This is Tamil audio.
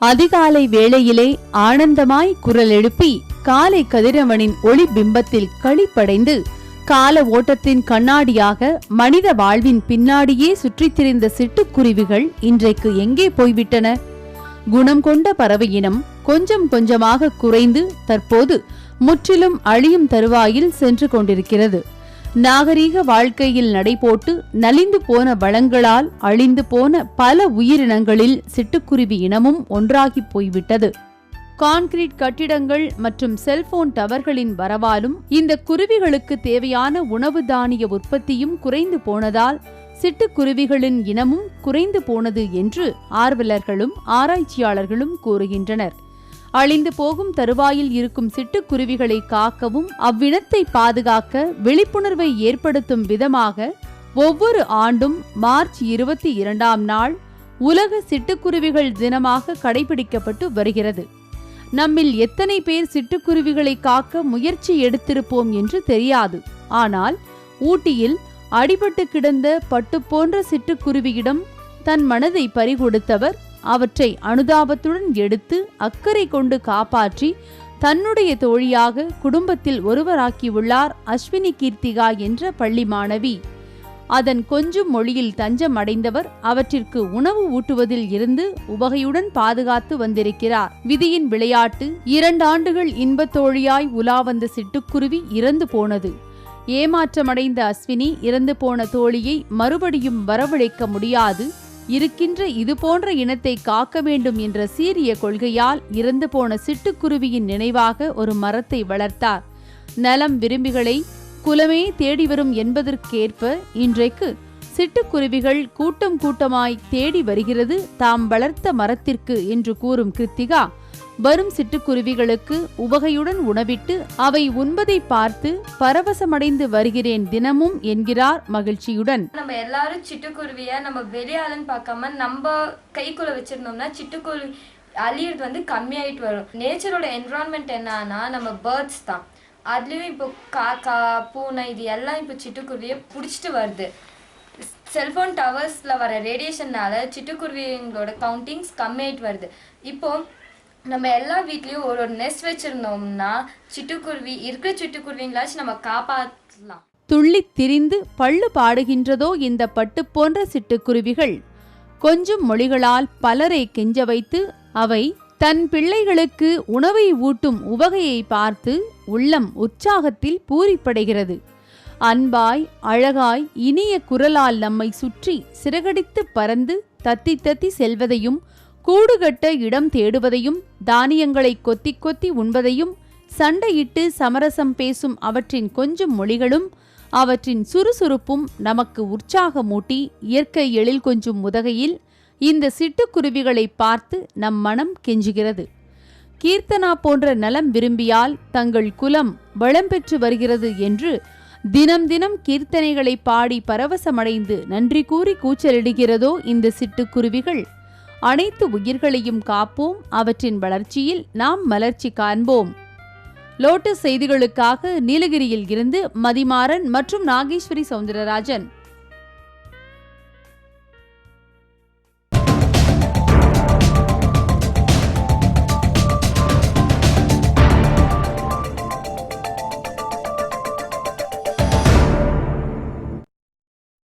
அதிகாலை வேளையிலே ஆனந்தமாய் குரல் எழுப்பி காலை கதிரவனின் ஒளி பிம்பத்தில் களிப்படைந்து கால ஓட்டத்தின் கண்ணாடியாக மனித வாழ்வின் பின்னாடியே சுற்றித் திரிந்த சிட்டுக்குருவிகள் இன்றைக்கு எங்கே போய்விட்டன? குணம் கொண்ட பறவையினம் கொஞ்சம் கொஞ்சமாக குறைந்து தற்போது முற்றிலும் அழியும் தருவாயில் சென்று கொண்டிருக்கிறது. நாகரீக வாழ்க்கையில் நடைபோட்டு நலிந்து போன வளங்களால் அழிந்து போன பல உயிரினங்களில் சிட்டுக்குருவி இனமும் ஒன்றாகி போய்விட்டது. கான்கிரீட் கட்டிடங்கள் மற்றும் செல்போன் டவர்களின் வரவாலும் இந்த குருவிகளுக்கு தேவையான உணவு தானிய உற்பத்தியும் குறைந்து போனதால் சிட்டுக்குருவிகளின் இனமும் குறைந்து போனது என்று ஆர்வலர்களும் ஆராய்ச்சியாளர்களும் கூறுகின்றனர். அழிந்து போகும் தருவாயில் இருக்கும் சிட்டுக்குருவிகளை காக்கவும் அவ்வினத்தை பாதுகாக்க விழிப்புணர்வை ஏற்படுத்தும் விதமாக ஒவ்வொரு ஆண்டும் மார்ச் 22ஆம் நாள் உலக சிட்டுக்குருவிகள் தினமாக கடைபிடிக்கப்பட்டு வருகிறது. நம்மில் எத்தனை பேர் சிட்டுக்குருவிகளை காக்க முயற்சி எடுத்திருப்போம் என்று தெரியாது. ஆனால் ஊட்டியில் அடிபட்டு கிடந்த பட்டு போன்ற சிட்டுக்குருவியிடம் தன் மனதை பறிகொடுத்தவர் அவற்றை அனுதாபத்துடன் எடுத்து அக்கறை கொண்டு காப்பாற்றி தன்னுடைய தோழியாக குடும்பத்தில் ஒருவராக்கியுள்ளார் அஸ்வினி கீர்த்திகா என்ற பள்ளி மாணவி. அதன் கொஞ்சம் மொழியில் தஞ்சம் அடைந்தவர் அவற்றிற்கு உணவு ஊட்டுவதில் இருந்து உவகையுடன் பாதுகாத்து வந்திருக்கிறார். விதியின் விளையாட்டு 2 ஆண்டுகள் இன்பத்தோழியாய் உலா வந்த சிட்டுக்குருவி இறந்து போனது. ஏமாற்றமடைந்த அஸ்வினி இறந்து போன தோழியை மறுபடியும் வரவழைக்க முடியாது. இருக்கின்ற இதுபோன்ற இனத்தை காக்க வேண்டும் என்ற சீரிய கொள்கையால் இறந்து போன சிட்டுக்குருவியின் நினைவாக ஒரு மரத்தை வளர்த்தார். நலம் விரும்பிகளை குலமே தேடி வரும் என்பதற்கேற்ப இன்றைக்கு சிட்டுக்குருவிகள் கூட்டம் கூட்டமாய் தேடி வருகிறது தாம் வளர்த்த மரத்திற்கு என்று கூறும் கிருத்திகா, வரும் சிட்டுக்குருவிகளுக்கு உவகையுடன் உணவிட்டு அவை உண்பதை பார்த்து பரவசமடைந்து வருகிறேன் தினமும் என்கிறார் மகிழ்ச்சியுடன். நம்ம எல்லாரும் சிட்டுக்குருவிய நம்ம வெளியாளன்னு பார்க்காம நம்ம கைக்குள்ள வச்சிருந்தோம்னா சிட்டுக்குருவி அழியிறது கம்மியாயிட்டு வரும். நேச்சரோட என்விரான்மெண்ட் என்னன்னா நம்ம பேர்ட்ஸ் தான். அதுலயும் இப்போ காக்கா பூனை இது எல்லாம் இப்போ சிட்டுக்குருவியை பிடிச்சிட்டு வருது. செல்போன் டவர்ஸ்ல வர ரேடியேஷன்னால சிட்டுக்குருவிங்களோட கவுண்டிங்ஸ் கம்மியாயிட்டு வருது. இப்போ நம்ம எல்லா வீட்லயும் ஒரு நெஸ்ட் வச்சிருந்தோம்னா சிட்டுக்குருவி இருக்கிற சிட்டுக்குருவிங்களாச்சும் நம்ம காப்பாற்றலாம். துள்ளி திரிந்து பள்ளு பாடுகின்றதோ இந்த பட்டு போன்ற சிட்டுக்குருவிகள். கொஞ்சம் மொழிகளால் பலரை கெஞ்ச வைத்து அவை தன் பிள்ளைகளுக்கு உணவை ஊட்டும் உவகையை பார்த்து உள்ளம் உற்சாகத்தில் பூரிப்படைகிறது. அன்பாய் அழகாய் இனிய குரலால் நம்மை சுற்றி சிறகடித்து பறந்து தத்தி தத்தி செல்வதையும் கூடுகட்ட இடம் தேடுவதையும் தானியங்களை கொத்தி கொத்தி உண்பதையும் சண்டையிட்டு சமரசம் பேசும் அவற்றின் கொஞ்சம் மொழிகளும் அவற்றின் சுறுசுறுப்பும் நமக்கு உற்சாகமூட்டி இயற்கை எழில் கொஞ்சும் உதகையில் இந்த சிட்டுக்குருவிகளை பார்த்து நம் மனம் கெஞ்சுகிறது. கீர்த்தனா போன்ற நலம் விரும்பியால் தங்கள் குலம் வளம் பெற்று வருகிறது என்று தினம் தினம் கீர்த்தனைகளை பாடி பரவசமடைந்து நன்றி கூறி கூச்சலிடுகிறதோ இந்த சிட்டுக்குருவிகள். அனைத்து உயிர்களையும் காப்போம், அவற்றின் வளர்ச்சியில் நாம் மலர்ச்சி காண்போம். லோட்டஸ் செய்திகளுக்காக நீலகிரியில் இருந்து மதிமாறன் மற்றும் நாகேஸ்வரி சவுந்தரராஜன்.